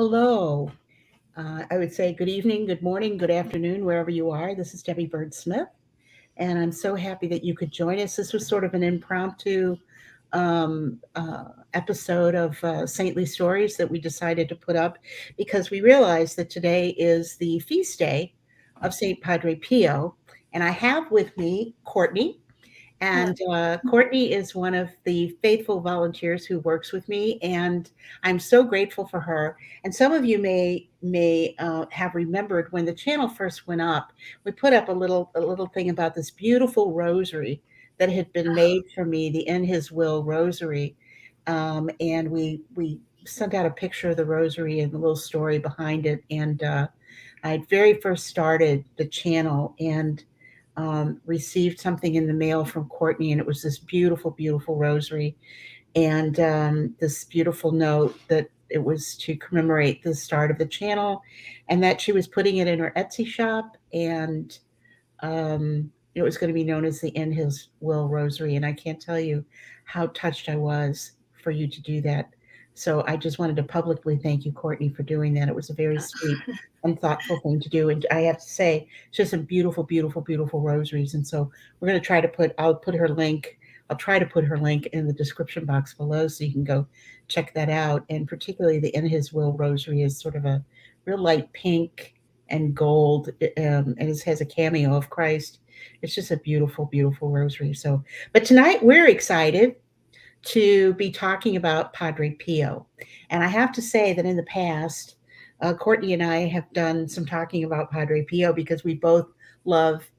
Hello. I would say good evening, good morning, good afternoon, wherever you are. This is Debbie Bird Smith, and I'm so happy that you could join us. This was sort of an impromptu episode of Saintly Stories that we decided to put up because we realized that today is the feast day of St. Padre Pio. And I have with me Courtney. Hello. And Courtney is one of the faithful volunteers who works with me, and I'm so grateful for her. And some of you may have remembered when the channel first went up, we put up a little thing about this beautiful rosary that had been made for me, the In His Will rosary, and we sent out a picture of the rosary and the little story behind it. And I had very first started the channel and received something in the mail from Courtney, and it was this beautiful, beautiful rosary and this beautiful note that it was to commemorate the start of the channel, and that she was putting it in her Etsy shop, and it was going to be known as the In His Will Rosary. And I can't tell you how touched I was for you to do that. So I just wanted to publicly thank you, Courtney, for doing that. It was a very sweet and thoughtful thing to do. And I have to say, it's just some beautiful, beautiful, beautiful rosaries. And so we're going to try to I'll try to put her link in the description box below so you can go check that out. And particularly the In His Will Rosary is sort of a real light pink and gold, and it has a cameo of Christ. It's just a beautiful, beautiful rosary. So, but tonight we're excited to be talking about Padre Pio. And I have to say that in the past, Courtney and I have done some talking about Padre Pio because we both love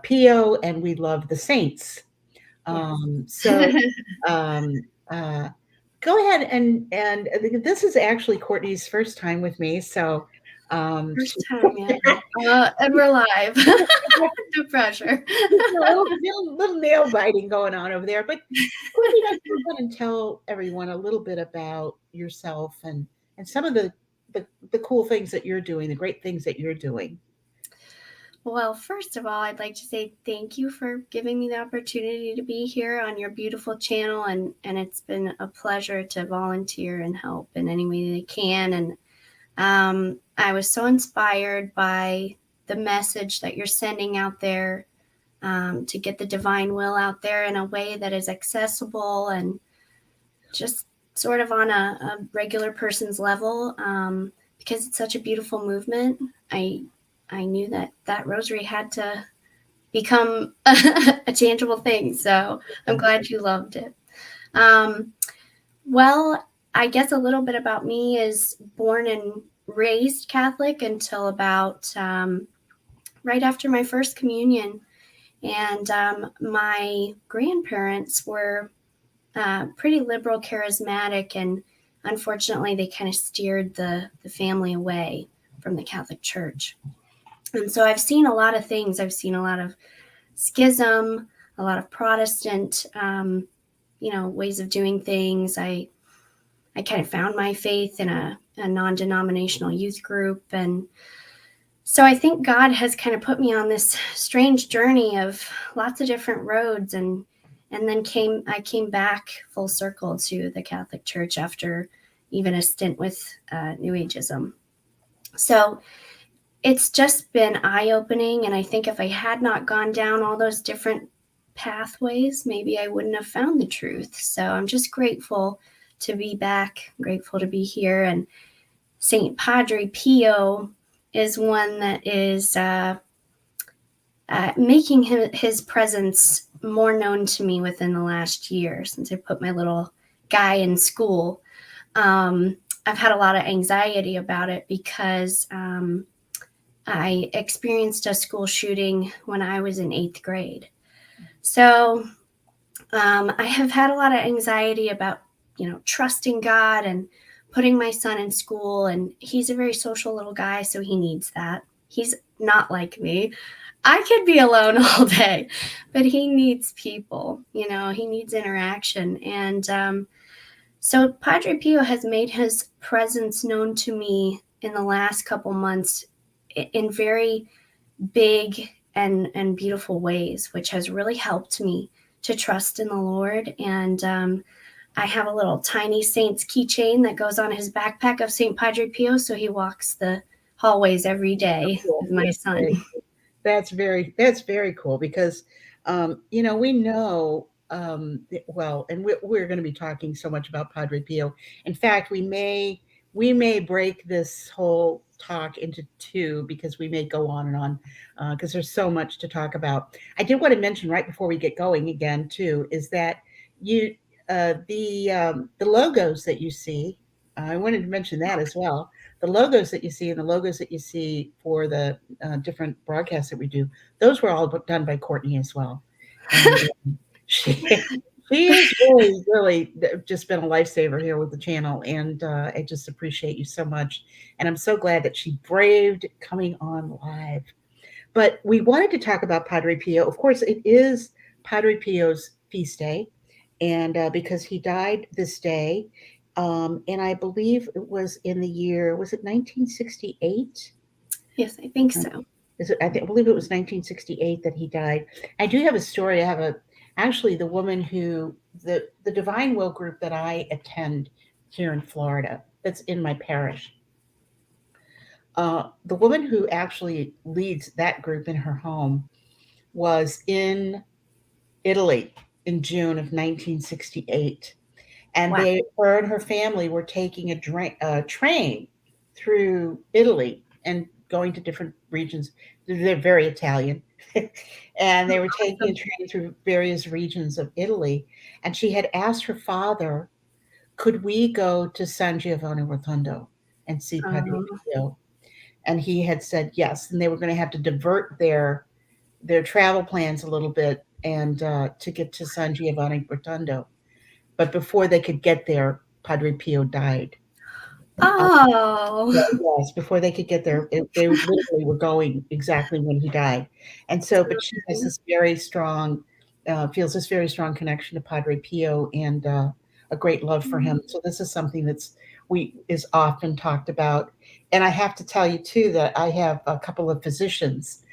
Pio and we love the saints. Yes. So um, uh, go ahead and this is actually Courtney's first time with me. So First time, yeah. And we're live. No pressure. little nail biting going on over there. But Courtney, I go ahead and tell everyone a little bit about yourself and some of the cool things that you're doing, the great things that you're doing. Well, first of all, I'd like to say thank you for giving me the opportunity to be here on your beautiful channel, and it's been a pleasure to volunteer and help in any way that I can. And I was so inspired by the message that you're sending out there, to get the divine will out there in a way that is accessible and just sort of on a regular person's level, because it's such a beautiful movement. I knew that rosary had to become a tangible thing, so I'm glad you loved it. Um, well, I guess a little bit about me is born and raised Catholic until about right after my first communion. And my grandparents were pretty liberal, charismatic, and unfortunately, they kind of steered the family away from the Catholic Church. And so I've seen a lot of things. I've seen a lot of schism, a lot of Protestant, ways of doing things. I kind of found my faith in a non-denominational youth group. And so I think God has kind of put me on this strange journey of lots of different roads, and then I came back full circle to the Catholic Church after even a stint with New Ageism. So it's just been eye-opening, and I think if I had not gone down all those different pathways, maybe I wouldn't have found the truth. So I'm just grateful to be back, grateful to be here. And St. Padre Pio is one that is making his presence more known to me within the last year since I put my little guy in school. I've had a lot of anxiety about it because I experienced a school shooting when I was in 8th grade. So I have had a lot of anxiety about, trusting God and putting my son in school. And he's a very social little guy, so he needs that. He's not like me. I could be alone all day, but he needs people, he needs interaction. And so Padre Pio has made his presence known to me in the last couple months in very big and beautiful ways, which has really helped me to trust in the Lord. And I have a little tiny saint's keychain that goes on his backpack of St. Padre Pio, so he walks the hallways every day Cool. with my That's son. very cool. That's very cool because we know well, and we're going to be talking so much about Padre Pio. In fact, we may break this whole talk into two because we may go on and on because there's so much to talk about. I did want to mention right before we get going again too is that you the logos that you see. I wanted to mention that as well. The logos that you see and the logos that you see for the different broadcasts that we do, those were all done by Courtney as well. And she she is really, really just been a lifesaver here with the channel. And I just appreciate you so much. And I'm so glad that she braved coming on live. But we wanted to talk about Padre Pio. Of course, it is Padre Pio's feast day, and because he died this day, and I believe it was in the year, was it 1968? Yes, I think so. I believe it was 1968 that he died. I do have a story. I have actually the woman who the Divine Will group that I attend here in Florida. That's in my parish. The woman who actually leads that group in her home was in Italy in June of 1968, and Wow. her and her family were taking a train through Italy and going to different regions. They're very Italian, and they were taking a train through various regions of Italy. And she had asked her father, "Could we go to San Giovanni Rotondo and see Padre Um, Pio?" And he had said yes, and they were going to have to divert their travel plans a little bit and to get to San Giovanni Rotondo. But before they could get there, Padre Pio died. oh, Yes, before they could get there, they literally were going exactly when he died. And so, but she has this very strong, feels this very strong connection to Padre Pio and a great love for him. So this is something is often talked about. And I have to tell you too that I have a couple of physicians,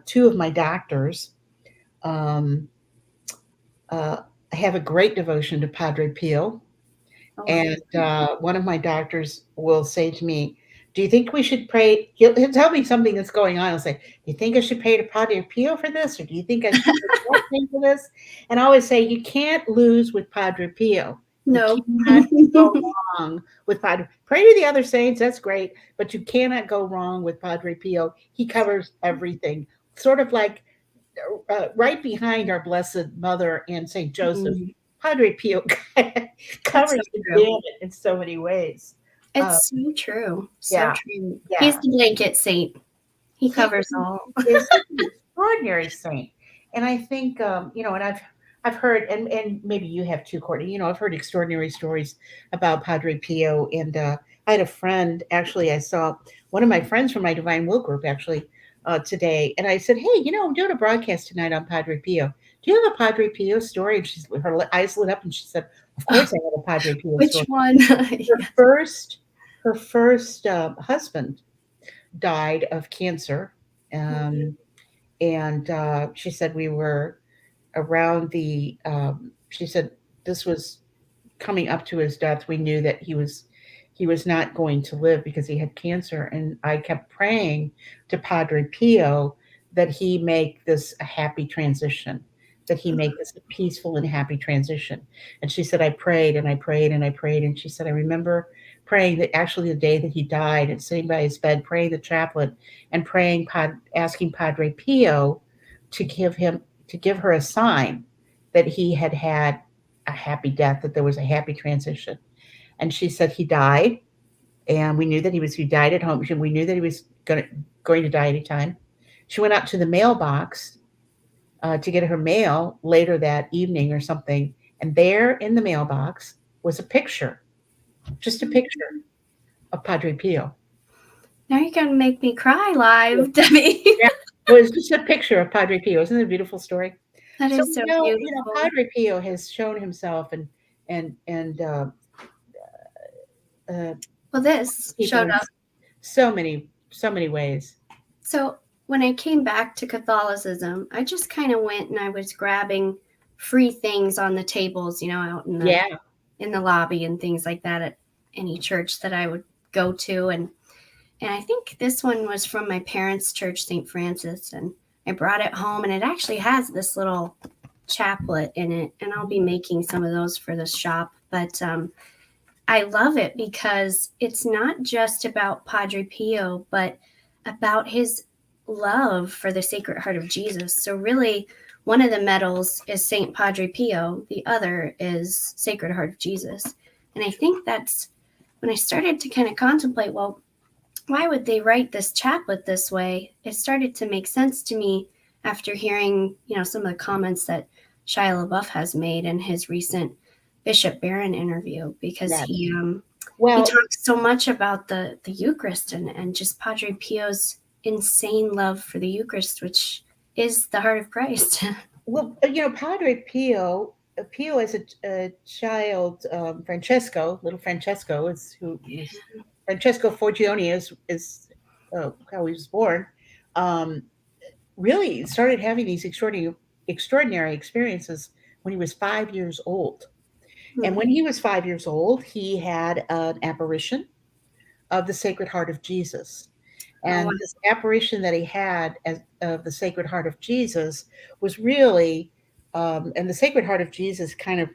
two of my doctors. Um, have a great devotion to Padre Pio. And one of my doctors will say to me, "Do you think we should pray?" He'll tell me something that's going on. I'll say, "Do you think I should pray to Padre Pio for this? Or do you think I should pray for this?" And I always say, you can't lose with Padre Pio. You no. cannot go wrong with Padre. Pray to the other saints, that's great, but you cannot go wrong with Padre Pio. He covers everything. Sort of like right behind our Blessed Mother and Saint Joseph, Padre Pio That's so covers the true. gamut in so many ways. It's so true. So Yeah, true. He's yeah. the blanket saint. He He covers all. is such an extraordinary saint, and I think and I've heard, and maybe you have too, Courtney. I've heard extraordinary stories about Padre Pio, and I had a friend. Actually, I saw one of my friends from my Divine Will group actually today, and I said, "Hey, I'm doing a broadcast tonight on Padre Pio. Do you have a Padre Pio story?" And her eyes lit up, and she said, "Of course, I have a Padre Pio Which story." one? Her first, her first husband died of cancer. Um, and she said we were around she said this was coming up to his death. We knew that he was not going to live because he had cancer. And I kept praying to Padre Pio that he make this a happy transition, that he make this a peaceful and happy transition. And she said, I prayed and I prayed and I prayed. And she said, I remember praying that actually the day that he died and sitting by his bed, praying the chaplet and asking Padre Pio to give her a sign that he had had a happy death, that there was a happy transition. And she said he died, and we knew that he died at home. We knew that he was going to die anytime. She went out to the mailbox to get her mail later that evening or something, and there in the mailbox was a picture, just a picture of Padre Pio. Now you're gonna make me cry live, Debbie. Yeah, it was just a picture of Padre Pio. Isn't it a beautiful story? That So is so beautiful. Padre Pio has shown himself and Well, this people showed in up. so many ways. So when I came back to Catholicism, I just kind of went and I was grabbing free things on the tables, out in the Yeah, in the lobby and things like that at any church that I would go to. And I think this one was from my parents' church, St. Francis, and I brought it home, and it actually has this little chaplet in it, and I'll be making some of those for the shop. But I love it because it's not just about Padre Pio, but about his love for the Sacred Heart of Jesus. So really, one of the medals is Saint Padre Pio, the other is Sacred Heart of Jesus. And I think that's when I started to kind of contemplate, well, why would they write this chaplet this way? It started to make sense to me after hearing, some of the comments that Shia LaBeouf has made in his recent Bishop Barron interview, because Yes. he Well, talks so much about the Eucharist and just Padre Pio's insane love for the Eucharist, which is the heart of Christ. well, Padre Pio, Pio as a child, Francesco, little Francesco is who is Francesco Forgione is how he was born. Um, really started having these extraordinary experiences when he was 5 years old. And when he was 5 years old, he had an apparition of the Sacred Heart of Jesus. Oh, wow. And this apparition that he had of the Sacred Heart of Jesus was really, and the Sacred Heart of Jesus kind of,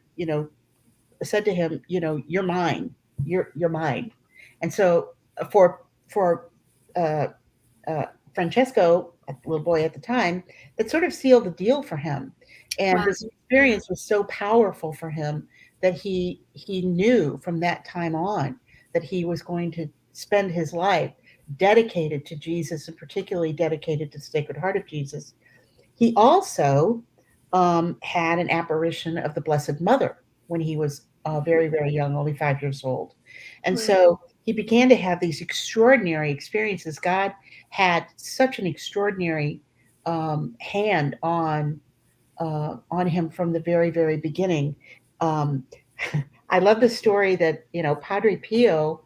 said to him, you're mine, you're mine. And so for uh, Francesco, a little boy at the time, that sort of sealed the deal for him. And Wow. this experience was so powerful for him that he knew from that time on that he was going to spend his life dedicated to Jesus, and particularly dedicated to the Sacred Heart of Jesus. He also had an apparition of the Blessed Mother when he was very, very young, only 5 years old. And Wow. so he began to have these extraordinary experiences. God had such an extraordinary hand on him from the very, very beginning. Um, I love the story that Padre Pio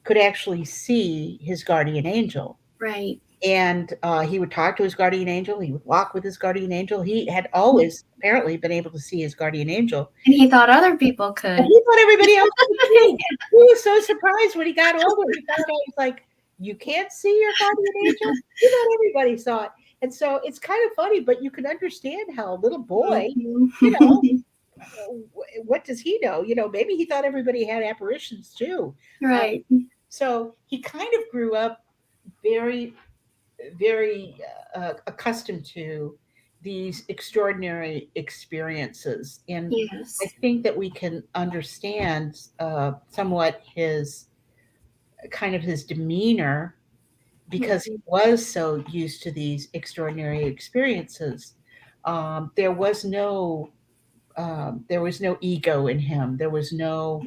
could actually see his guardian angel, Right. and he would talk to his guardian angel. He would walk with his guardian angel. He had always apparently been able to see his guardian angel. And he thought other people could. And he thought everybody else could too. He was so surprised when he got older. He found out, he's like, you can't see your guardian angel? He thought everybody saw it. And so it's kind of funny, but you can understand how a little boy, you know, what does he know? Maybe he thought everybody had apparitions too. Right. So he kind of grew up very, very accustomed to these extraordinary experiences. And Yes. I think that we can understand somewhat his his demeanor because he was so used to these extraordinary experiences. Um, there was no there was no ego in him. There was no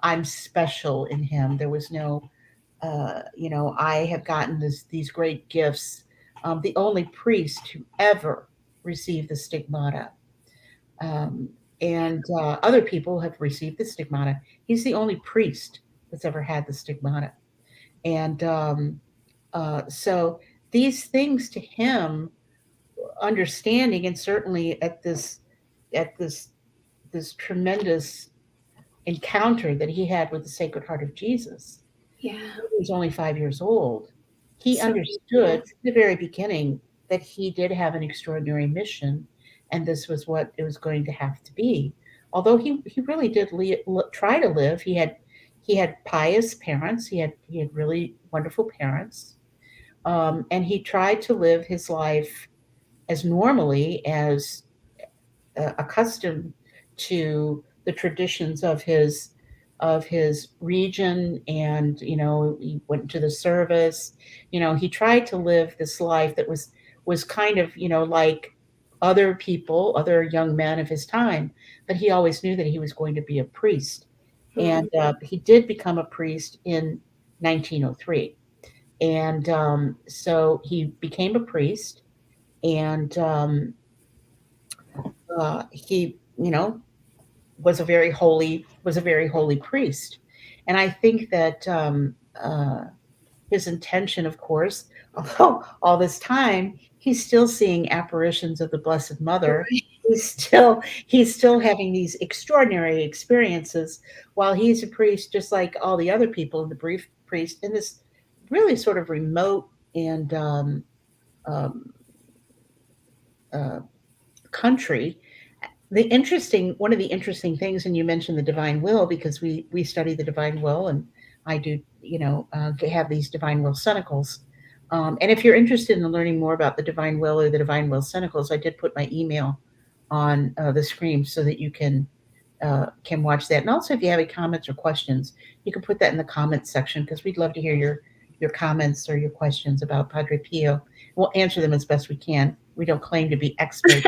I'm special in him. There was no I have gotten these great gifts. The only priest to ever receive the stigmata. Um, and other people have received the stigmata. He's the only priest that's ever had the stigmata. And so these things to him, understanding, and certainly at this tremendous encounter that he had with the Sacred Heart of Jesus. Yeah. He was only 5 years old. He So understood from the very beginning that he did have an extraordinary mission, and this was what it was going to have to be. Although he really did try to live. He had pious parents. He had really wonderful parents, and he tried to live his life as normally as accustomed to the traditions of his region. And he went to the service. He tried to live this life that was kind of like other people, other young men of his time, but he always knew that he was going to be a priest. And he did become a priest in 1903. And so he became a priest. And he was a very holy priest. And I think that his intention, of course, although all this time he's still seeing apparitions of the Blessed Mother, he's still having these extraordinary experiences while he's a priest, just like all the other people in the brief priest in this really sort of remote and um, uh, country. One of the interesting things, and you mentioned the divine will, because we study the divine will, and I do, have these divine will cenicles. And if you're interested in learning more about the divine will or the divine will cenicles, I did put my email on the screen so that you can watch that. And also, if you have any comments or questions, you can put that in the comments section, because we'd love to hear your comments or your questions about Padre Pio. We'll answer them as best we can. We don't claim to be experts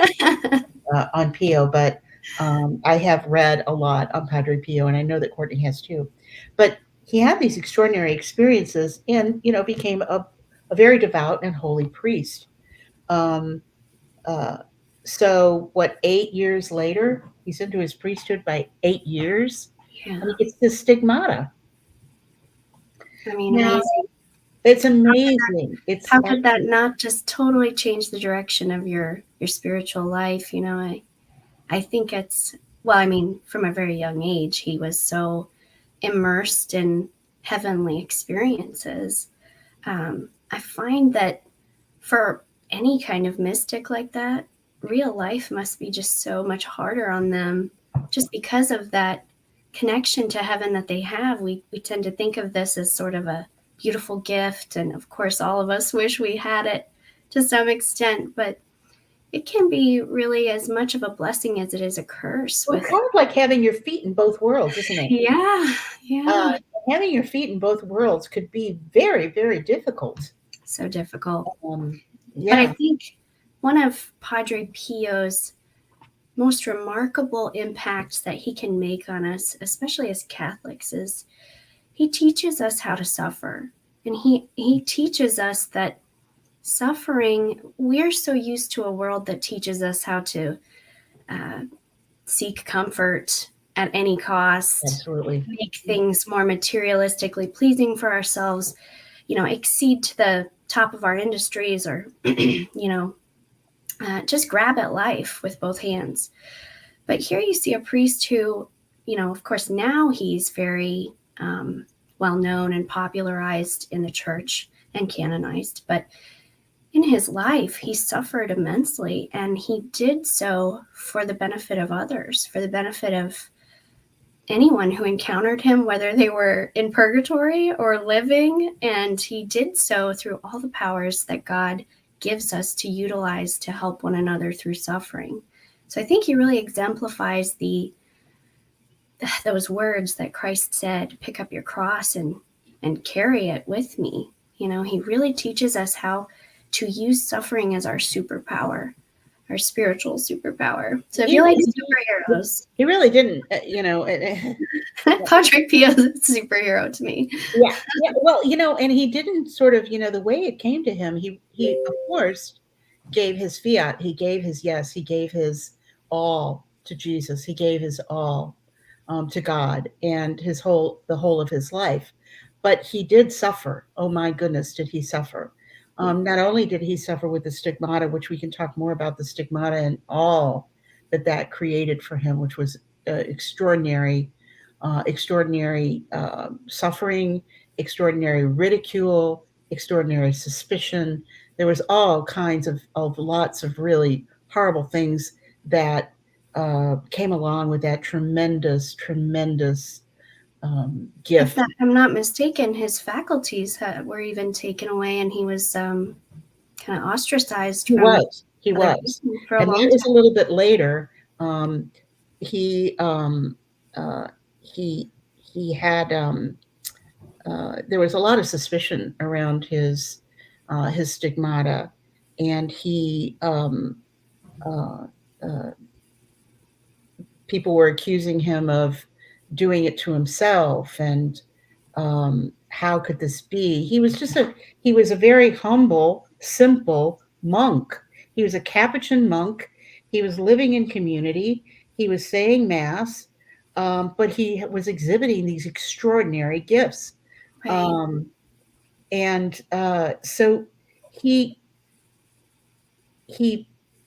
on Pio, but I have read a lot on Padre Pio, and I know that Courtney has too. But he had these extraordinary experiences, and became a very devout and holy priest. Um, uh, so, what, 8 years later, he's into his priesthood by 8 years, Yeah. and he gets this stigmata. I mean, Now, amazing. it's amazing. How could that not just totally change the direction of your spiritual life? I think it's, well, I mean, from a very young age, he was so immersed in heavenly experiences. I find that for any kind of mystic like that, real life must be just so much harder on them, just because of that connection to heaven that they have. We tend to think of this as sort of a beautiful gift, and of course all of us wish we had it to some extent, but it can be really as much of a blessing as it is a curse. Well, kind of like having your feet in both worlds, isn't it? Yeah. Having your feet in both worlds could be very, very difficult. So difficult. Yeah. But I think one of Padre Pio's most remarkable impacts that he can make on us, especially as Catholics, is he teaches us how to suffer. And he teaches us that suffering, we're so used to a world that teaches us how to seek comfort at any cost. Absolutely. Make things more materialistically pleasing for ourselves, exceed to the top of our industries, or, just grab at life with both hands. But here you see a priest who, of course, now he's very well known and popularized in the church and canonized. But in his life, he suffered immensely, and he did so for the benefit of others, for the benefit of anyone who encountered him, whether they were in purgatory or living. And he did so through all the powers that God gives us to utilize to help one another through suffering. So I think he really exemplifies those words that Christ said, pick up your cross and carry it with me. He really teaches us how to use suffering as our superpower, our spiritual superpower. So if you like superheroes, he really didn't, Padre Pio's a superhero to me. Yeah. Well, and he didn't sort of, the way it came to him, he of course gave his fiat, he gave his yes, he gave his all to Jesus, he gave his all to God, and the whole of his life. But he did suffer. Oh my goodness, did he suffer? Not only did he suffer with the stigmata, which we can talk more about the stigmata and all that created for him, which was extraordinary suffering, extraordinary ridicule, extraordinary suspicion. There was all kinds of lots of really horrible things that came along with that tremendous gift. If I'm not mistaken, his faculties were even taken away, and he was kind of ostracized. He was. And that was a little bit later. He had there was a lot of suspicion around his stigmata, and people were accusing him of doing it to himself, and how could this be? He was a very humble, simple monk. He was a Capuchin monk. He was living in community. He was saying mass, but he was exhibiting these extraordinary gifts. Right. So he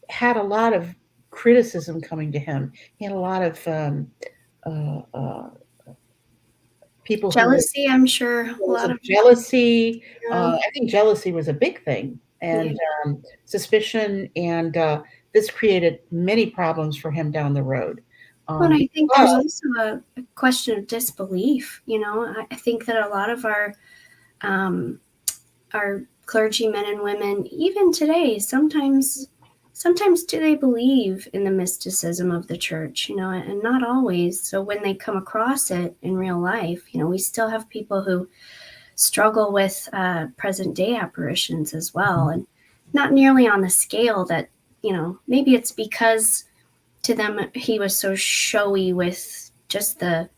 had a lot of criticism coming to him. He had a lot of uh, uh, people who were, Jealousy, I'm sure there a was lot a of jealousy. yeah, I think jealousy was a big thing, yeah. and suspicion, and this created many problems for him down the road. Well, and I think there's Because also a question of disbelief. I think that a lot of um, our clergymen and women, even today, sometimes do they believe in the mysticism of the church, and not always. So when they come across it in real life, we still have people who struggle with present day apparitions as well, and not nearly on the scale that, maybe it's because to them he was so showy with just I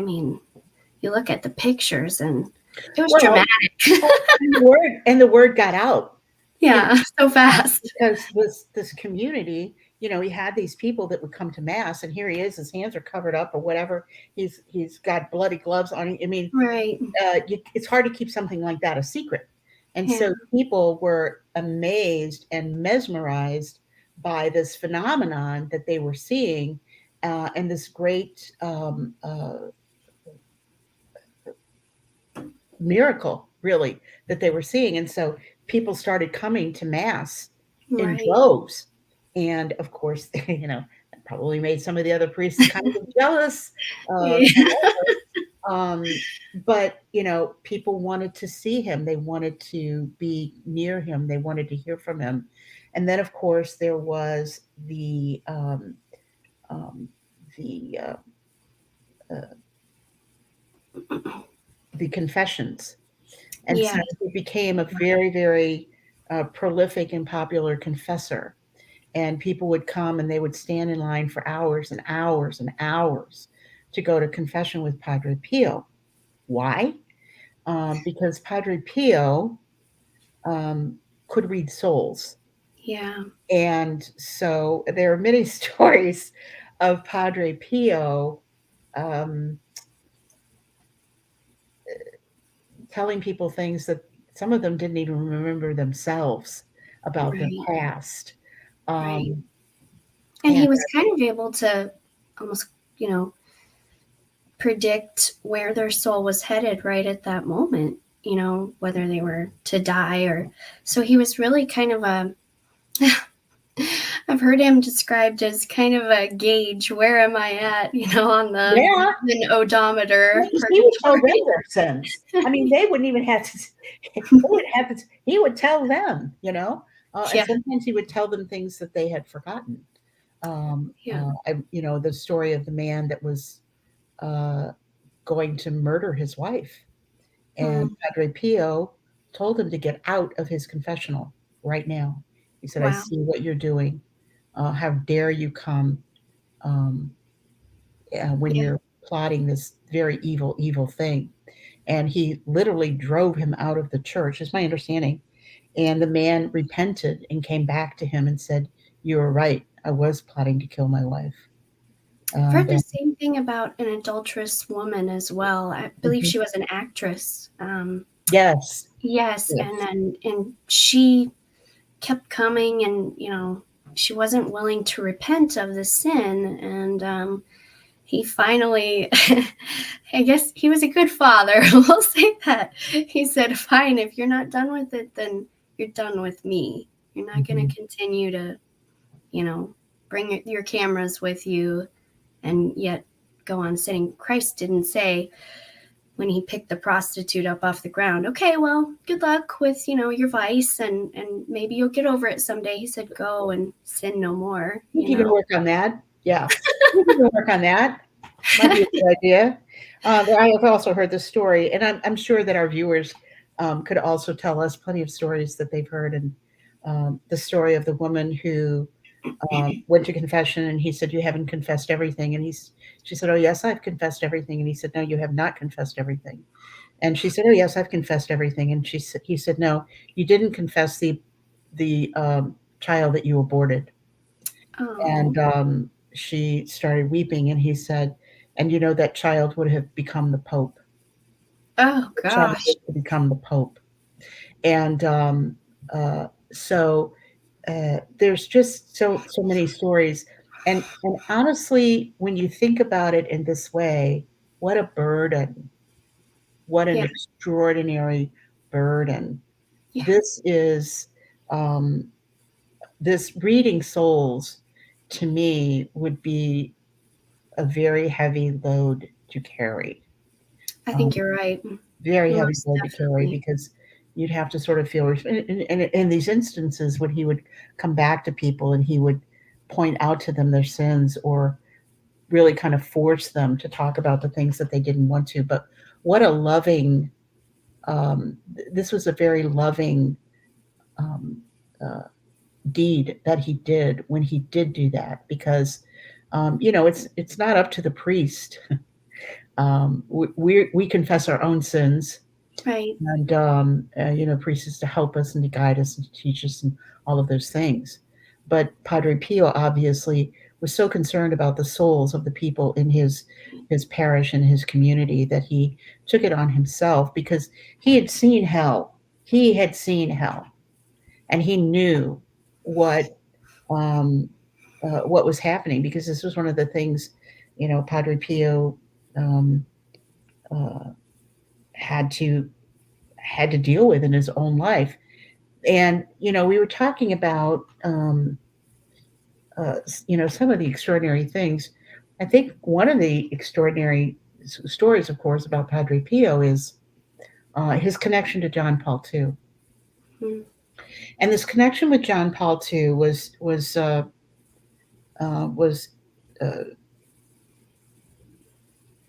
mean, you look at the pictures and it was well, dramatic. and the word got out, you know, Yeah, so fast. because this community, he had these people that would come to mass, and here he is, his hands are covered up or whatever. He's got bloody gloves on. I mean, Right. it's hard to keep something like that a secret. And Yeah. so people were amazed and mesmerized by this phenomenon that they were seeing, and this great miracle, really, that they were seeing. And so people started coming to mass in Right. droves. And of course, that probably made some of the other priests kind of jealous. Uh, Yeah. um, but people wanted to see him. They wanted to be near him. They wanted to hear from him. And then, of course, there was um, the uh, the confessions. And Yeah. so he became a very, very prolific and popular confessor. And people would come and they would stand in line for hours and hours and hours to go to confession with Padre Pio. Why? Because Padre Pio um, could read souls. Yeah. And so there are many stories of Padre Pio um, telling people things that some of them didn't even remember themselves about their Right. past. Right. Um, And and he was kind of able to almost, predict where their soul was headed right at that moment, whether they were to die or so he was really kind of a I've heard him described as kind of a gauge. Where am I at, on yeah, the odometer, because he would tell them purgatory? their sins. I mean, they wouldn't even have to. They would have to. He would tell them, and Yeah. sometimes he would tell them things that they had forgotten. Yeah. The story of the man that was uh, going to murder his wife, and Mm, Padre Pio told him to get out of his confessional right now. He said, "I wow. see what you're doing. How dare you come um, when Yeah. you're plotting this very evil, evil thing?" And he literally drove him out of the church, is my understanding. And the man repented and came back to him and said, "You were right. I was plotting to kill my wife." I've heard And the same thing about an adulterous woman as well. I believe mhm. she was an actress. Yes, Yes, yes. and she kept coming, and she wasn't willing to repent of the sin, and he finally, I guess he was a good father. We'll say that. He said, "Fine, if you're not done with it, then you're done with me. You're not going Mhm. to continue to, you know, bring your cameras with you and yet go on sinning." Christ didn't say when he picked the prostitute up off the ground, "Okay, well, good luck with, your vice, and maybe you'll get over it someday." He said, "Go and sin no more." I think you can work on that. Yeah, I think you can work on that. Might be a good idea. But I have also heard the story, and I'm sure that our viewers could also tell us plenty of stories that they've heard. And the story of the woman who went to confession, and he said, "You haven't confessed everything." And she said, "Oh yes, I've confessed everything." And he said, "No, you have not confessed everything." And she said, "Oh yes, I've confessed everything." And he said, "No, you didn't confess the child that you aborted." Oh, And she started weeping, and he said, "And that child would have become the Pope. oh The child gosh. would become the Pope." And uh, so there's just so many stories. And honestly, when you think about it in this way, what a burden. What an Yeah. extraordinary burden. Yeah. This is um, this reading souls to me would be a very heavy load to carry. I think Um, you're right. very heavy Most load to carry definitely. because you'd have to sort of feel in these instances when he would come back to people and he would point out to them their sins or really kind of force them to talk about the things that they didn't want to. But what a loving, this was a very loving um, uh, deed that he did when he did do that because it's not up to the priest. We confess our own sins, Right. and priest is to help us and to guide us and to teach us and all of those things. But Padre Pio obviously was so concerned about the souls of the people in his parish and his community that he took it on himself because he had seen hell. He had seen hell, and he knew what um, what was happening because this was one of the things, Padre Pio um, uh, had to had to deal with in his own life. And we were talking about some of the extraordinary things. I think one of the extraordinary stories, of course, about Padre Pio is his connection to John Paul II. Mm. And this connection with John Paul II was uh,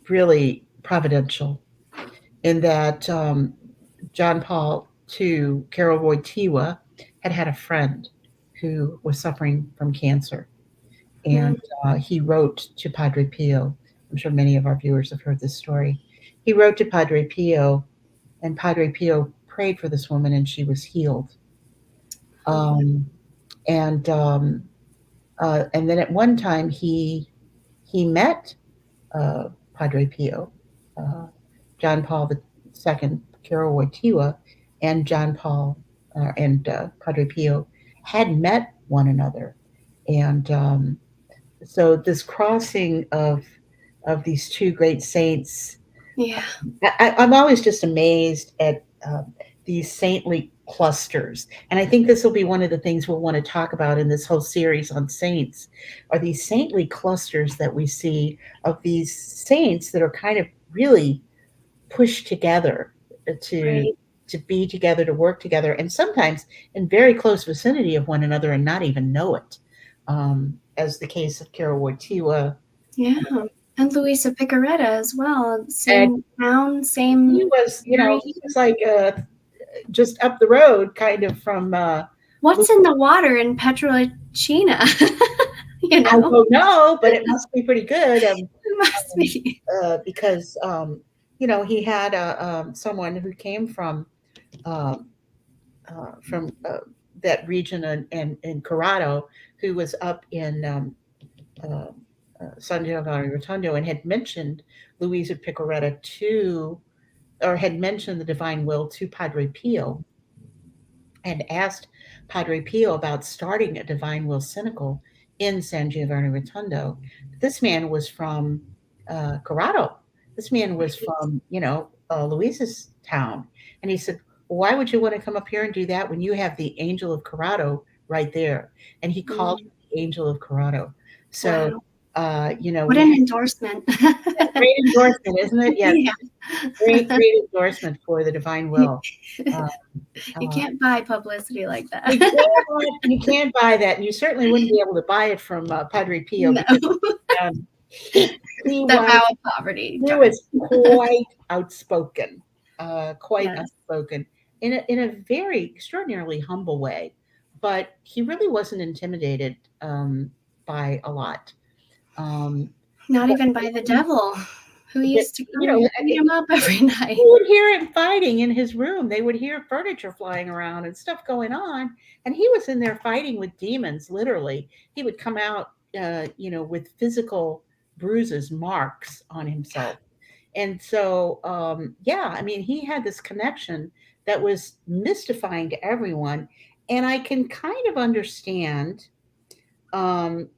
really providential in that John Paul II, Carol Wojtyła, had a friend who was suffering from cancer. And Mm. he wrote to Padre Pio. I'm sure many of our viewers have heard this story. He wrote to Padre Pio, and Padre Pio prayed for this woman, and she was healed. Mm. Um, and then at one time he met uh, Padre Pio, uh, John Paul II, Carol Wojtyła, and John Paul and Padre Pio had met one another, and so this crossing of these two great saints, Yeah. I'm always just amazed at these saintly clusters, and I think this will be one of the things we'll want to talk about in this whole series on saints, are these saintly clusters that we see of these saints that are kind of really pushed together to Right. to be together, to work together, and sometimes in very close vicinity of one another and not even know it. As the case of Carol Wojtyła, Yeah. And Luisa Picaretta as well. and Same town, he same was, area. he was like just up the road, kind of from. What's in the water in Petrolina? I don't know, but it must be pretty good. It must be. Because he had someone who came um, from that region in Corrado, who was up in uh, San Giovanni Rotondo and had mentioned Luisa Picaretta or had mentioned the divine will to Padre Pio and asked Padre Pio about starting a divine will cynical in San Giovanni Rotondo. This man was from Corrado. This man was from, Luisa's town. And he said, why would you want to come up here and do that when you have the angel of Corrado right there? And he called Mm. the angel of Corrado. So, Wow. What we an have endorsement. great endorsement, isn't it? Yes, Yeah. great endorsement for the divine will. Uh, You uh, can't buy publicity like that. you can't buy that, and you certainly wouldn't be able to buy it from Padre Pio No. because um, he The was vow of poverty. he Darn. was quite outspoken, quite Yes. outspoken in a very extraordinarily humble way, but he really wasn't intimidated by a lot. Um, Not but even by the devil, who but, used to come and beat him up every night. you would hear him fighting in his room. They would hear furniture flying around and stuff going on. And he was in there fighting with demons, literally. He would come out, with physical bruises, marks on himself. And so, yeah, I mean, he had this connection that was mystifying to everyone. And I can kind of understand um,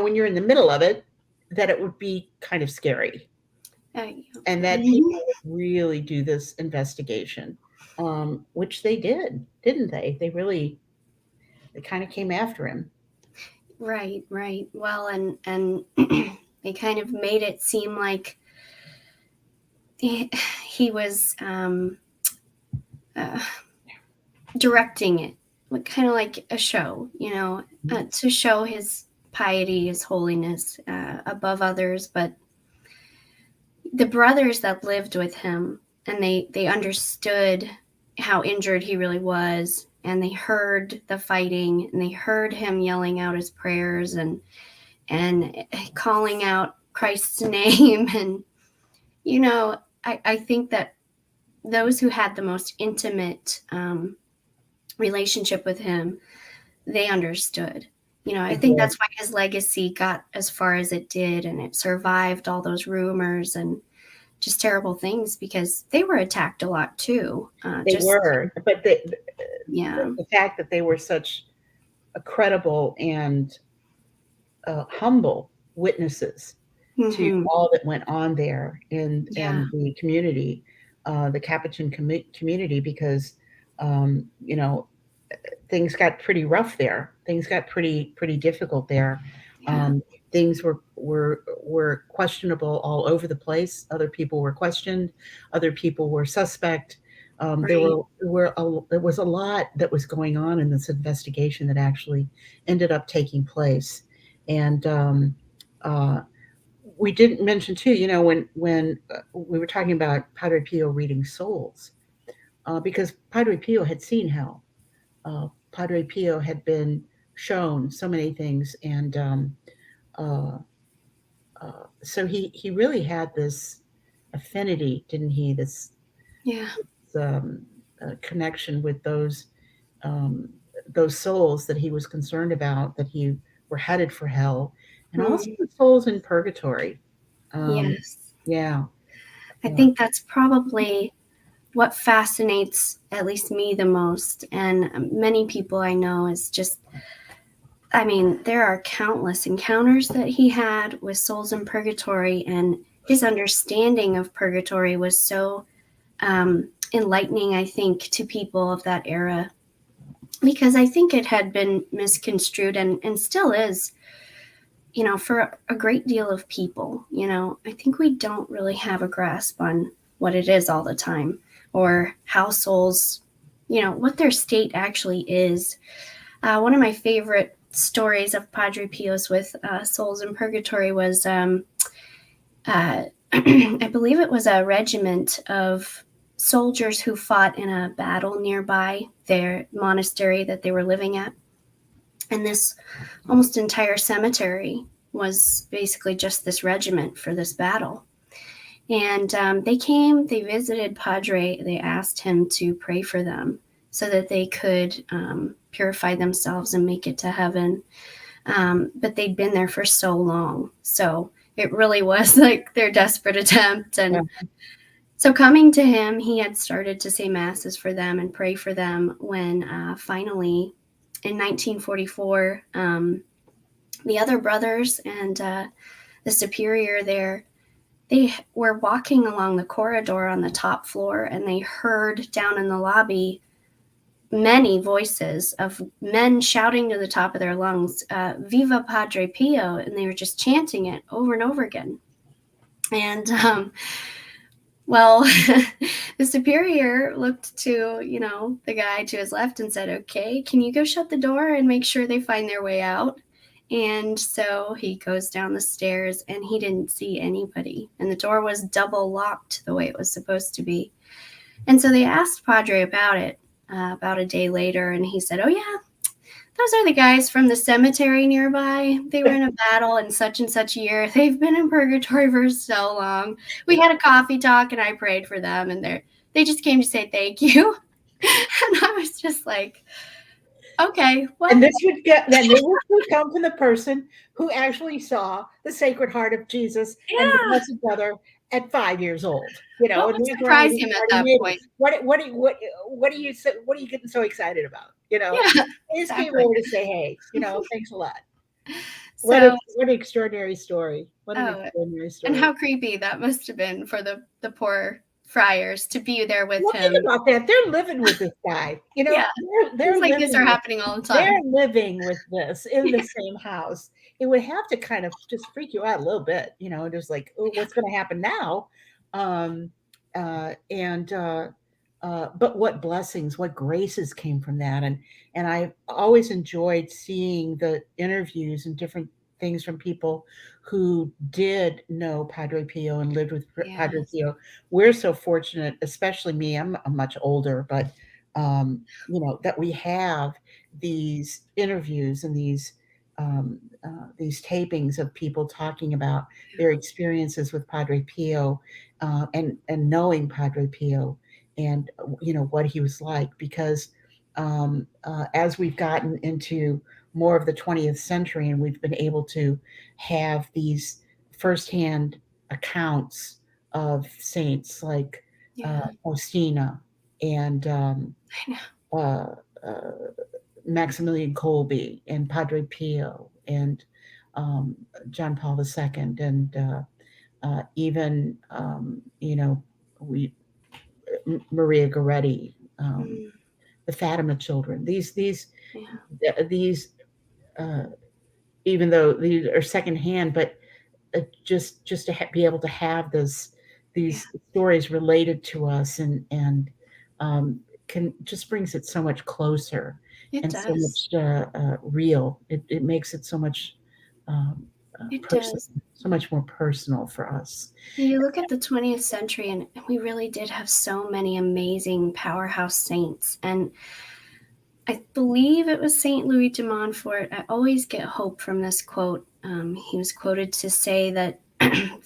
when you're in the middle of it, that it would be kind of scary, Yeah. and that Mhm. people would really do this investigation, which they did, didn't they? They kind of came after him. Right, right. Well, and they kind of made it seem like he was uh, directing it, kind of like a show, to show his piety, his holiness above others. But the brothers that lived with him, and they understood how injured he really was, and they heard the fighting, and they heard him yelling out his prayers and calling out Christ's name. And I think that those who had the most intimate relationship with him, they understood. I They think did. that's why his legacy got as far as it did, and it survived all those rumors and just terrible things, because they were attacked a lot too. They were, but the, Yeah. the fact that they were such a credible and humble witnesses to Mm-hmm. all that went on there Yeah. in the community, the Capuchin community, because you know things got pretty rough there. Things got pretty difficult there. Yeah. Things were questionable all over the place. Other people were questioned. Other people were suspect. Right. There was a lot that was going on in this investigation that actually ended up taking place, and uh, we didn't mention too. When we were talking about Padre Pio reading souls, because Padre Pio had seen hell. Padre Pio had been shown so many things, and uh, so he really had this affinity, didn't he? This Yeah. um, connection with um, those souls that he was concerned about, that he were headed for hell, and also Mm. the souls in purgatory. Um, Yes. yeah, I uh, think that's probably what fascinates at least me the most, and many people I know, is just, I mean, there are countless encounters that he had with souls in purgatory, and his understanding of purgatory was so enlightening, I think, to people of that era, because I think it had been misconstrued, and still is, for a great deal of people. I think we don't really have a grasp on what it is all the time, or how souls, what their state actually is. One of my favorite stories of Padre Pio's with souls in purgatory was, I believe it was a regiment of soldiers who fought in a battle nearby their monastery that they were living at. And this almost entire cemetery was basically just this regiment for this battle. And they visited Padre, they asked him to pray for them so that they could purify themselves and make it to heaven. But they'd been there for so long. So it really was like their desperate attempt. yeah. And so coming to him, he had started to say masses for them and pray for them when finally in 1944, the other brothers and the superior there, they were walking along the corridor on the top floor, and they heard down in the lobby many voices of men shouting to the top of their lungs, "Viva Padre Pio," and they were just chanting it over and over again. And well, the superior looked to, the guy to his left and said, "Okay, can you go shut the door and make sure they find their way out?" And so he goes down the stairs, and he didn't see anybody. And the door was double locked the way it was supposed to be. And so they asked Padre about it about a day later, and he said, "Oh, yeah, those are the guys from the cemetery nearby. They were in a battle in such and such year. They've been in purgatory for so long. We had a coffee talk, and I prayed for them, and they just came to say thank you." And I was just like, okay, And well, this would come from the person who actually saw the Sacred Heart of Jesus and the yeah, Blessed Brother at 5 years old. what And would went around surprise his him at party that meeting. point? What are you getting so excited about? Yeah, They just came exactly. over to say, hey, thanks a lot. So, what an extraordinary story. What an oh, extraordinary and story. how creepy that must have been for the poor friars to be there with Well, think him. about that. They're living with this guy. You know, Yeah, they're things like this living are with happening all the they're time. living with this in the same house. It would have to kind of just freak you out a little bit, you know, just like, oh, what's going to happen now? Um, and but what blessings, what graces came from that, and I always enjoyed seeing the interviews and different things from people who did know Padre Pio and lived with Padre Yes. Pio. We're so fortunate, especially me. I'm much older, but you know that we have these interviews and these tapings of people talking about their experiences with Padre Pio and knowing Padre Pio and you know what he was like because as we've gotten into more of the 20th century and we've been able to have these firsthand accounts of saints like Yeah, Faustina and I know. uh, uh, Maximilian Kolbe and Padre Pio and um, John Paul II and even you know we Maria Goretti, Mm, the Fatima children. yeah, These uh, even though these are secondhand, but just to be able to have yeah, these stories related to us and um, can just brings it so much closer it and so does. much real. It makes it so much um, It personal, does. so much more personal for us. You look at the 20th century, and we really did have so many amazing powerhouse saints. And I believe it was St. Louis de Montfort. I always get hope from this quote. He was quoted to say that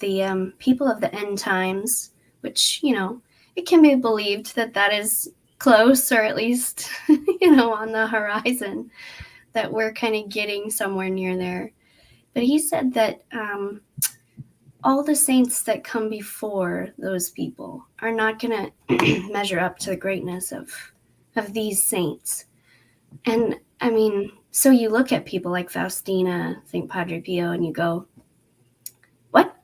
the people of the end times, which, it can be believed that that is close or at least, on the horizon, that we're kind of getting somewhere near there. But he said that all the saints that come before those people are not going to measure up to the greatness of these saints. And I mean, so you look at people like Faustina, St. Padre Pio, and you go, what?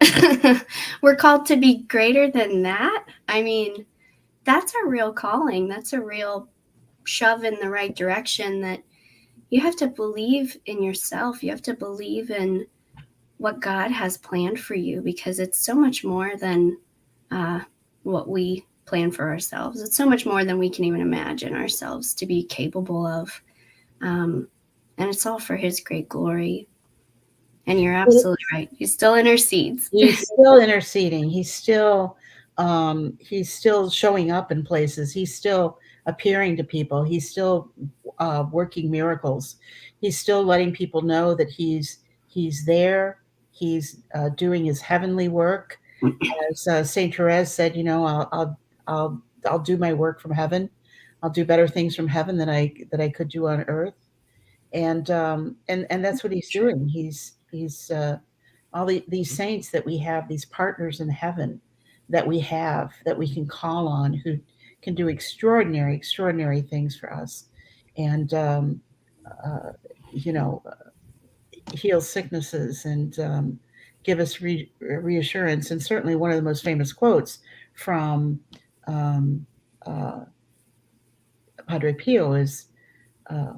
We're called to be greater than that? I mean, that's a real calling. That's a real shove in the right direction that you have to believe in yourself. You have to believe in what God has planned for you because it's so much more than uh, what we plan for ourselves. It's so much more than we can even imagine ourselves to be capable of. Um, and it's all for His great glory. And you're absolutely right. He still intercedes. He's still interceding. He's still showing up in places. He's still appearing to people. He's still working miracles. He's still letting people know that he's there. He's doing his heavenly work. As Saint Therese said, you know, I'll do my work from heaven. I'll do better things from heaven than I could do on earth. And that's what he's True. doing. He's all these saints that we have, these partners in heaven that we have, that we can call on, who can do extraordinary things for us, and uh, you know, heal sicknesses and give us reassurance. And certainly, one of the most famous quotes from um, uh, Padre Pio is uh,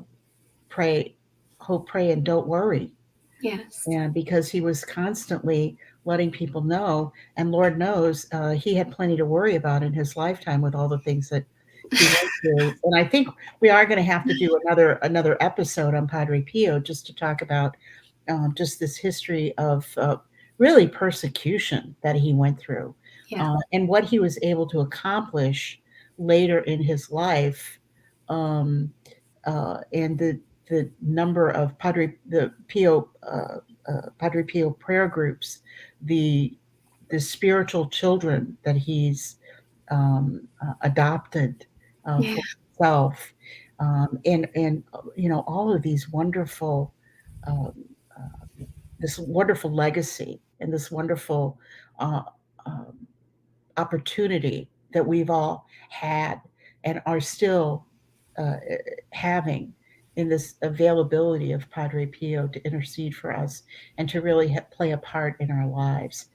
"Pray, hope, pray, and don't worry." Yes. And because he was constantly letting people know, and Lord knows he had plenty to worry about in his lifetime with all the things that he went through. And I think we are going to have to do another episode on Padre Pio just to talk about just this history of really persecution that he went through Yeah. and what he was able to accomplish later in his life. Um, and the number of Padre Pio prayer groups, the the spiritual children that he's adopted Yeah. for himself, and you know all of these wonderful um, this wonderful legacy and this wonderful uh, um, opportunity that we've all had and are still uh, having in this availability of Padre Pio to intercede for us and to really play a part in our lives.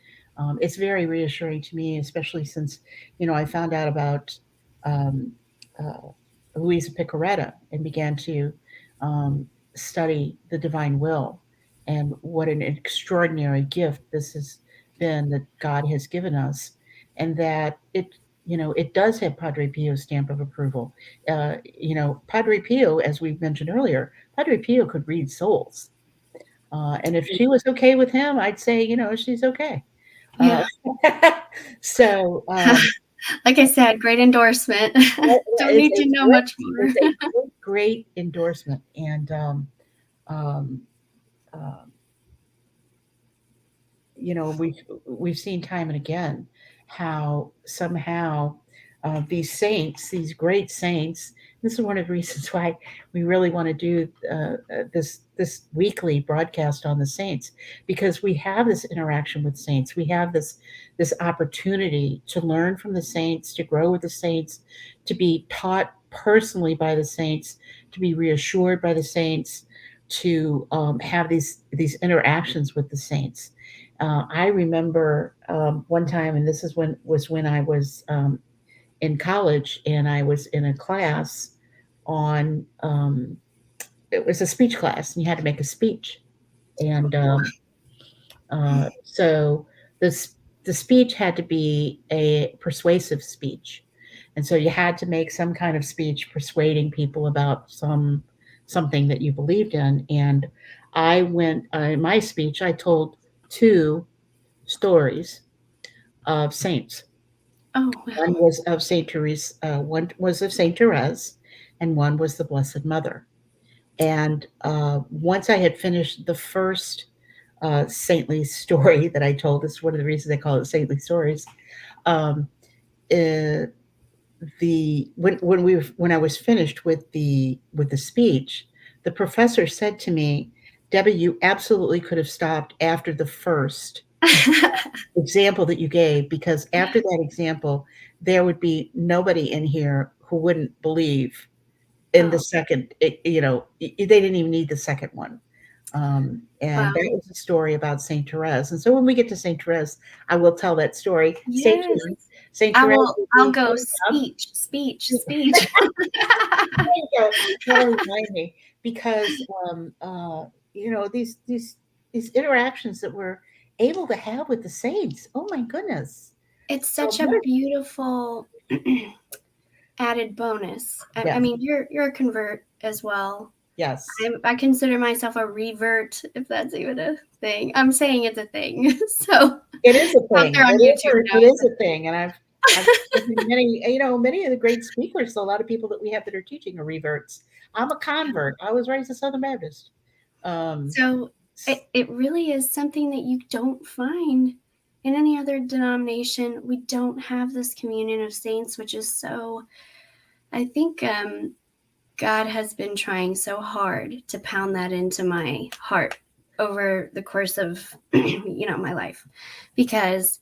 It's very reassuring to me, especially since, I found out about um, uh, Luisa Picaretta and began to um, study the divine will and what an extraordinary gift this has been that God has given us, and that it does have Padre Pio's stamp of approval. Padre Pio, as we mentioned earlier, Padre Pio could read souls. And if she was okay with him, I'd say, she's okay. Uh, Yeah. so, Like I said, great endorsement. Don't it's need a to know great, much more. it's a great, great endorsement. And, um, uh, we've seen time and again how somehow these saints, these great saints. This is one of the reasons why we really want to do this weekly broadcast on the saints, because we have this interaction with saints. We have this opportunity to learn from the saints, to grow with the saints, to be taught personally by the saints, to be reassured by the saints, to have these interactions with the saints. I remember one time, and this is when I was in college, and I was in a class on it was a speech class, and you had to make a speech, and so this the speech had to be a persuasive speech, and so you had to make some kind of speech persuading people about something that you believed in. And I went in my speech. I told two stories of saints. Oh, One wow. was of Saint Therese. One was of Saint Therese, and one was the Blessed Mother. And once I had finished the first saintly story that I told, this is one of the reasons they call it saintly stories. Um, uh, the when I was finished with the speech, the professor said to me, "Debbie, you absolutely could have stopped after the first example that you gave, because after that example, there would be nobody in here who wouldn't believe in the Oh, second. They didn't even need the second one." And wow. that was a story about Saint Therese. And so when we get to Saint Therese, I will tell that story. Stay Yes. tuned. Saint Therese will I'll be go coming up. speech, speech, speech. There you go. That'll remind me, because these interactions that we're able to have with the saints. Oh my goodness. It's such a What beautiful added bonus. I Yes, mean, you're a convert as well. yes. I consider myself a revert, if that's even a thing. I'm saying it's a thing. So It is a out thing. there on YouTube now, It it's is a a thing, and I've many of the great speakers. A lot of people that we have that are teaching are reverts. I'm a thing. convert. I was raised a Southern Baptist. Um, So it really is something that you don't find in any other denomination. We don't have this communion of saints, which is so, I think God has been trying so hard to pound that into my heart over the course of my life, because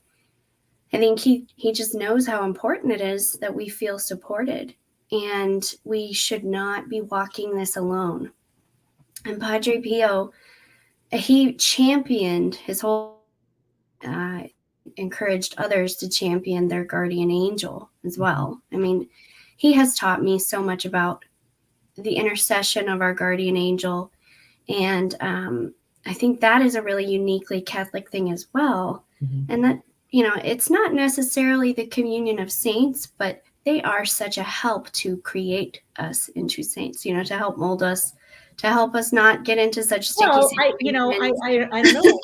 I think he just knows how important it is that we feel supported, and we should not be walking this alone. And Padre Pio, he championed his whole encouraged others to champion their guardian angel as mhm, well. I mean, he has taught me so much about the intercession of our guardian angel, and I think that is a really uniquely Catholic thing as well. mhm. And that, it's not necessarily the communion of saints, but they are such a help to create us into saints, to help mold us, to help us not get into such sticky Well, I you know, situations. I don't know.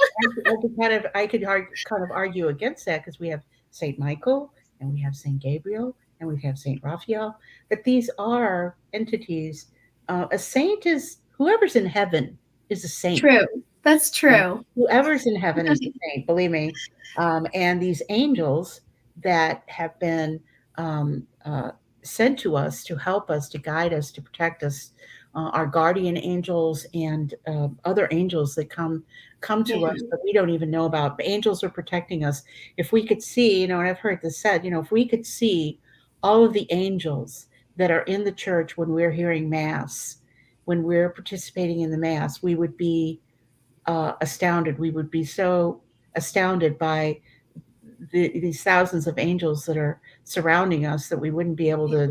I could kind of argue against that, because we have Saint Michael, and we have Saint Gabriel, and we have Saint Raphael. That these are entities. A saint is whoever's in heaven is a saint. True. That's true. Whoever's in heaven is a saint, believe me. And these angels that have been sent to us to help us, to guide us, to protect us, our guardian angels, and other angels that come to us Yeah. that we don't even know about. Angels are protecting us. If we could see, and I've heard this said, if we could see all of the angels that are in the church when we're hearing mass, when we're participating in the Mass, we would be astounded. We would be so astounded by these thousands of angels that are surrounding us that we wouldn't be able to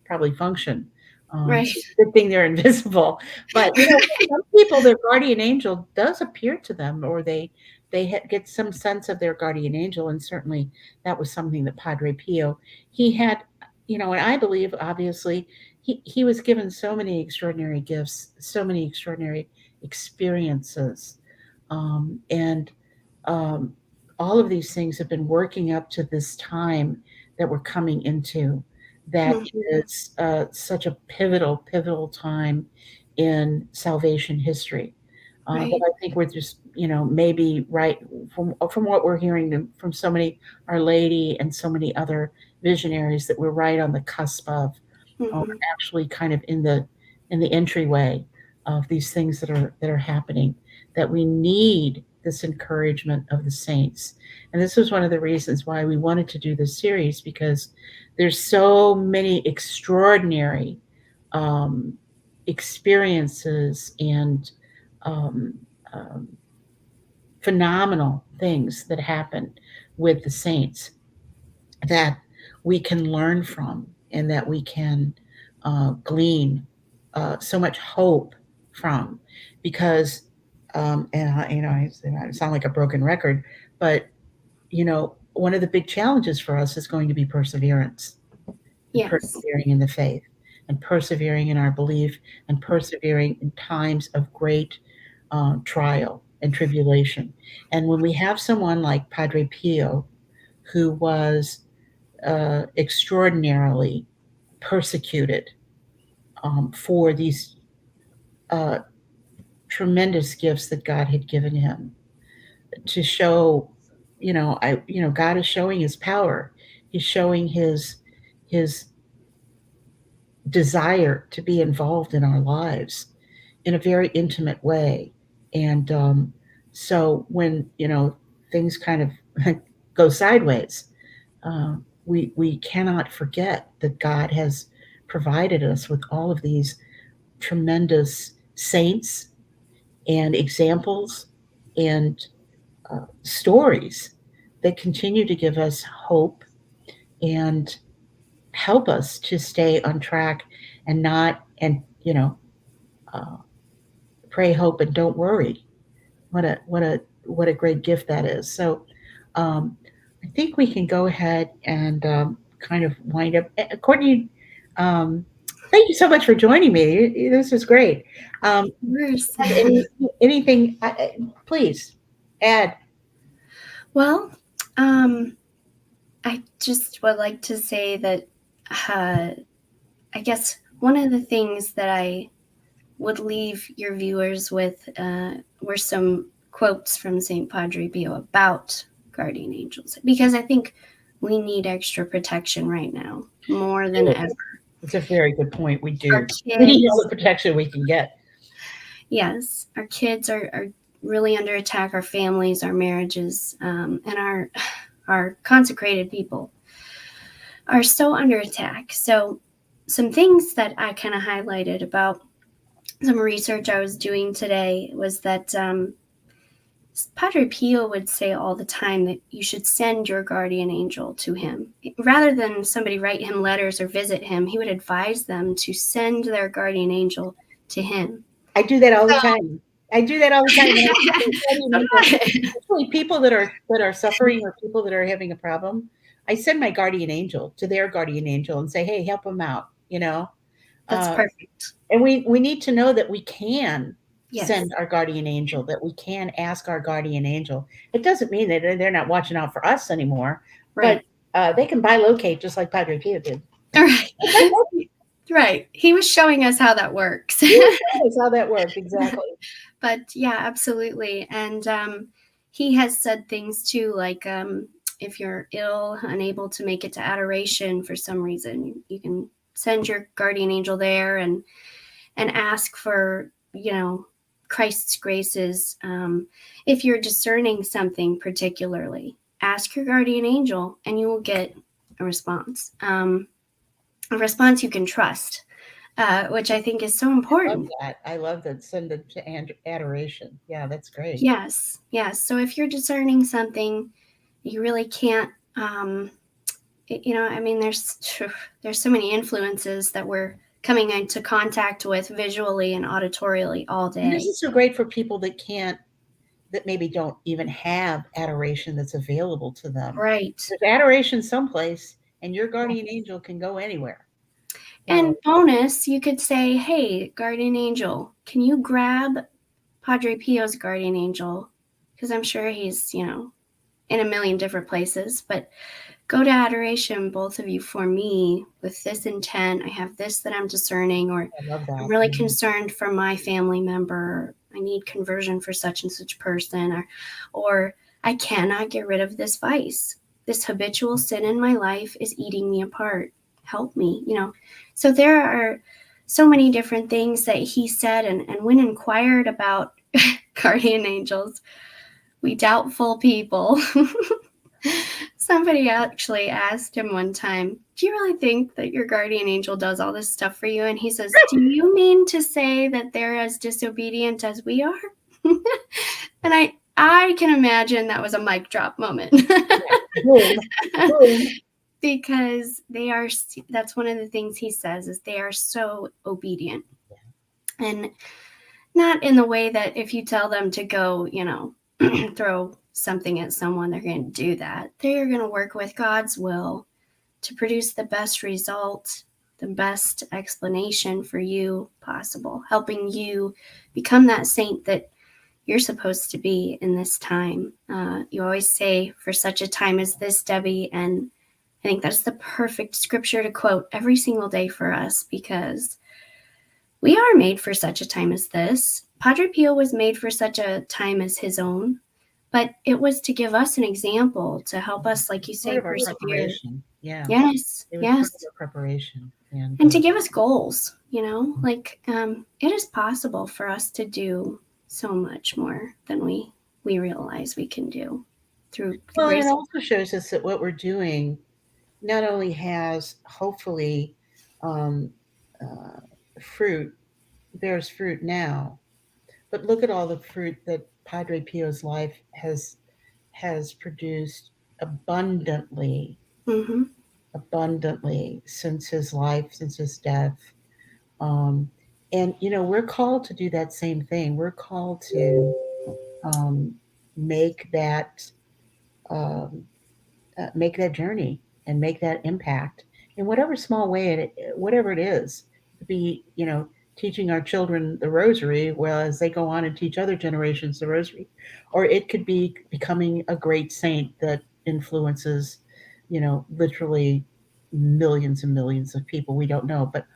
probably function. Right. So it's a good thing they're invisible. But some people, their guardian angel does appear to them, or they get some sense of their guardian angel, and certainly that was something that Padre Pio he had. And I believe obviously he was given so many extraordinary gifts, so many extraordinary experiences, and um, all of these things have been working up to this time that we're coming into. That Mhm. is such a pivotal time in salvation history. That Right. I think we're just, maybe right from what we're hearing from so many Our Lady and so many other visionaries, that we're right on the cusp of, Hmm. actually kind of in the entryway of these things that are happening, that we need this encouragement of the saints. And this was one of the reasons why we wanted to do this series, because there's so many extraordinary um, experiences and um, um, phenomenal things that happen with the saints that we can learn from, and that we can glean so much hope from. Because and I sound like a broken record, but one of the big challenges for us is going to be perseverance, and Yes. persevering in the faith, and persevering in our belief, and persevering in times of great trial and tribulation. And when we have someone like Padre Pio, who was extraordinarily persecuted for these uh, tremendous gifts that God had given him, to show, God is showing His power. He's showing His desire to be involved in our lives in a very intimate way. And so when things kind of go sideways, we cannot forget that God has provided us with all of these tremendous saints and examples and stories that continue to give us hope and help us to stay on track, and not and uh, pray, hope, and don't worry. What a great gift that is. So um, I think we can go ahead and kind of wind up. Courtney, um, thank you so much for joining me. This was great. Worse. Have anything? Please add. Well, um, I just would like to say that uh, I guess one of the things that I would leave your viewers with were some quotes from St. Padre Pio about guardian angels, because I think we need extra protection right now more than ever. It's a very good point. We Our do. We need all kids, the protection we can get. yes, our kids are really under attack. Our families, our marriages, and our consecrated people are so under attack. So, some things that I kind of highlighted about some research I was doing today was that Padre Pio would say all the time that you should send your guardian angel to him. Rather than somebody write him letters or visit him, he would advise them to send their guardian angel to him. I do that all the So, time. I do that all the time. When I see my guardian angel, especially people that are suffering, or people that are having a problem, I send my guardian angel to their guardian angel and say, "Hey, help them out." That's Uh, perfect. and we need to know that we can Yes. send our guardian angel, that we can ask our guardian angel. It doesn't mean that they're not watching out for us anymore, but Right. they can bilocate just like Padre Pio did. All right. Right. He was showing us how that works. That's how that works exactly. But yeah, absolutely. And he has said things too, like if you're ill, unable to make it to adoration for some reason, you can send your guardian angel there and ask for, Christ's graces. If you're discerning something particularly, ask your guardian angel, and you will get a response you can trust. which I think is so I love important. that. I love that. Send it to adoration. Yeah, that's great. Yes, yes. So if you're discerning something, you really can't. I mean, there's so many influences that we're coming into contact with visually and auditorially all And this day. is so great for people that maybe don't even have adoration that's available to them. Right. There's adoration someplace, and your guardian angel can go anywhere. And bonus, you could say, hey, guardian angel, can you grab Padre Pio's guardian angel? Because I'm sure he's, in a million different places, but go to adoration, both of you, for me with this intent. I have this that I'm discerning, or I love I'm that. really concerned for my family member. I need conversion for such and such person, or I cannot get rid of this vice. This habitual sin in my life is eating me apart. Help me, So there are so many different things that he said, and when inquired about guardian angels, we doubtful people. Somebody actually asked him one time, do you really think that your guardian angel does all this stuff for you? And he says, do you mean to say that they're as disobedient as we are? And I can imagine that was a mic drop moment. Boom. Boom. Because that's one of the things he says, is they are so obedient. And not in the way that if you tell them to go, throw something at someone, they're going to do that. They're going to work with God's will to produce the best result, the best explanation for you possible, helping you become that saint that you're supposed to be in this time. You always say, for such a time as this, Debbie, and I think that's the perfect scripture to quote every single day for us, because we are made for such a time as this. Padre Pio was made for such a time as his own, but it was to give us an example, to help us, like you say, Part of our preparation. Yeah. Yes, It was yes. part of our preparation. And to give us goals, it is possible for us to do so much more than we realize we can do through the Well, and grace it of also shows us that what we're doing not only has hopefully um, uh, fruit, bears fruit now, but look at all the fruit that Padre Pio's life has produced abundantly, Mm-hmm. abundantly since his life, since his death. Um, and we're called to do that same thing. We're called to um, make that um, make that journey and make that impact in whatever small way whatever it is. To be teaching our children the rosary, whereas they go on and teach other generations the rosary, or it could be becoming a great saint that influences literally millions and millions of people we don't know, but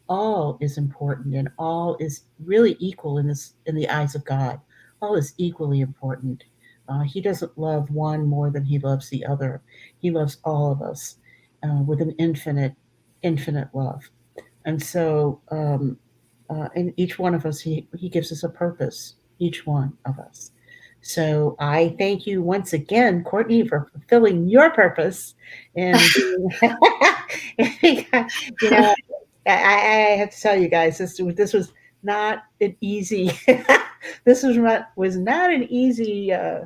all is important and all is really equal in the eyes of God. All is equally important. He doesn't love one more than he loves the other. He loves all of us with an infinite love. And so, in each one of us, he gives us a purpose. Each one of us. So I thank you once again, Courtney, for fulfilling your purpose and you know I have to tell you guys, this was not an easy. This was not an easy uh,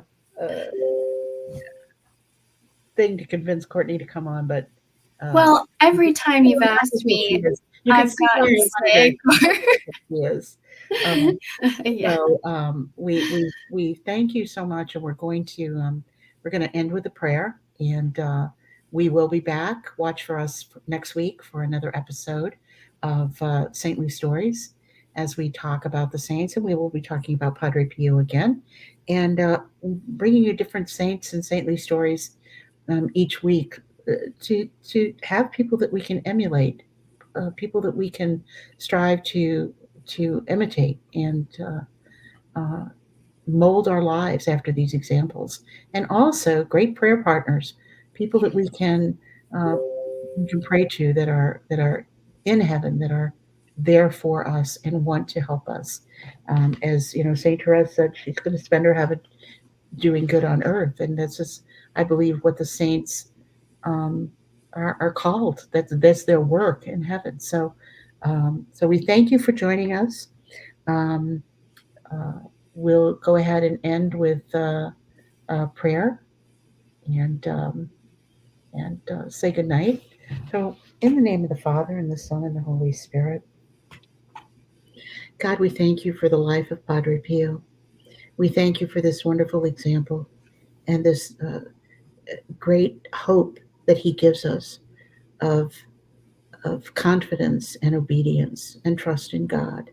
thing to convince Courtney to come on, but Well, you every can time see you've how asked wonderful she me, is. You can I've see why gotten I wanted her. sick. How wonderful she is. Um, Yeah. so we thank you so much, and we're going to end with a prayer, and we will be back. Watch for us next week for another episode of Saintly Stories as we talk about the saints, and we will be talking about Padre Pio again, and bringing you different saints and saintly stories each week to have people that we can emulate, people that we can strive to imitate and mold our lives after these examples, and also great prayer partners, people that we can pray to that are in heaven, that are there for us and want to help us. As Saint Therese said, she's going to spend her heaven doing good on earth, and that's just, I believe, what the saints um, are called. That's their work in heaven. So So we thank you for joining us. Um, uh, we'll go ahead and end with prayer and say goodnight. So, in the name of the Father, and the Son, and the Holy Spirit, God, we thank you for the life of Padre Pio. We thank you for this wonderful example and this great hope that he gives us of, of confidence and obedience and trust in God,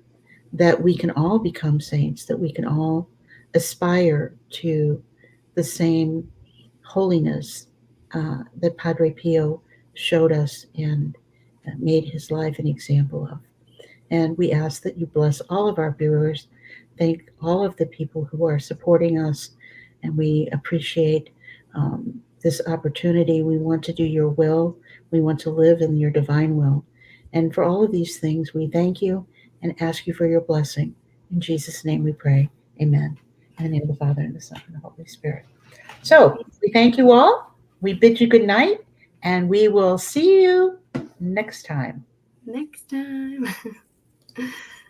that we can all become saints, that we can all aspire to the same holiness that Padre Pio showed us and made his life an example of. And we ask that you bless all of our viewers. Thank all of the people who are supporting us. And we appreciate this opportunity. We want to do your will. We want to live in your divine will. And for all of these things, we thank you and ask you for your blessing. In Jesus' name we pray. Amen. In the name of the Father, and the Son, and the Holy Spirit. So we thank you all. We bid you good night, and we will see you next time. Next time.